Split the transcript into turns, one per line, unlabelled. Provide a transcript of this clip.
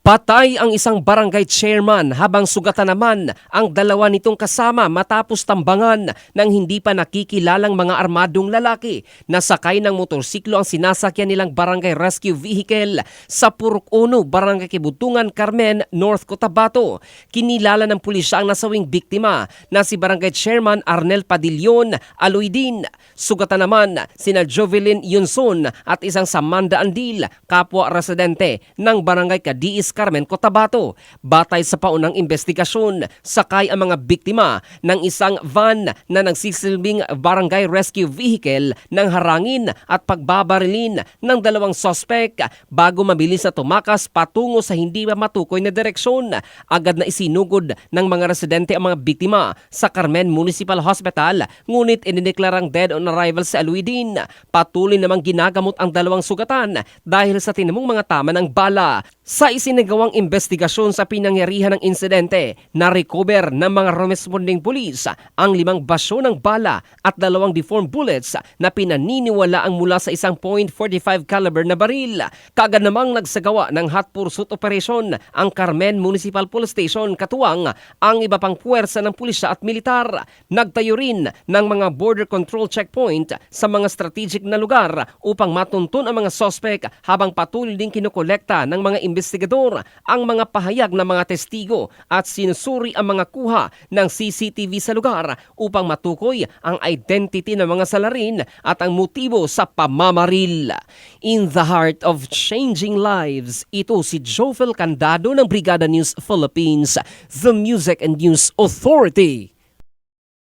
Patay ang isang barangay chairman habang sugatan naman ang dalawa nitong kasama matapos tambangan ng hindi pa nakikilalang mga armadong lalaki. Nasakay ng motorsiklo ang sinasakyan nilang barangay rescue vehicle sa Purok 1, Barangay Kibutungan, Carmen, North Cotabato. Kinilala ng pulisya ang nasawing biktima na si barangay chairman Arnel Padillon Aloydin. Sugatan naman sina Jovelyn Yunson at isang Samanda Andil, kapwa residente ng barangay Cadiz, Carmen, Cotabato. Batay sa paunang investigasyon, sakay ang mga biktima ng isang van na nagsisilbing barangay rescue vehicle nang harangin at pagbabarilin ng dalawang sospek bago mabilis na tumakas patungo sa hindi pa matukoy na direksyon. Agad na isinugod ng mga residente ang mga biktima sa Carmen Municipal Hospital, ngunit inideklarang dead on arrival si Aloydin. Patuloy namang ginagamot ang dalawang sugatan dahil sa tinamong mga tama ng bala. Sa isinagawang investigasyon sa pinangyarihan ng insidente, na-recover ng mga responding pulis ang 5 basyo ng bala at 2 deformed bullets na pinaniniwala ang mula sa isang .45 caliber na baril. Kaagad namang nagsagawa ng hot pursuit operation ang Carmen Municipal Police Station, katuwang ang iba pang puwersa ng pulisya at militar. Nagtayo rin ng mga border control checkpoint sa mga strategic na lugar upang matuntun ang mga sospek, habang patuloy din kinukolekta ng mga investigador ang mga pahayag ng mga testigo at sinusuri ang mga kuha ng CCTV sa lugar upang matukoy ang identity ng mga salarin at ang motibo sa pamamaril. In the heart of changing lives, ito si Jovel Candado ng Brigada News Philippines, the Music and News Authority.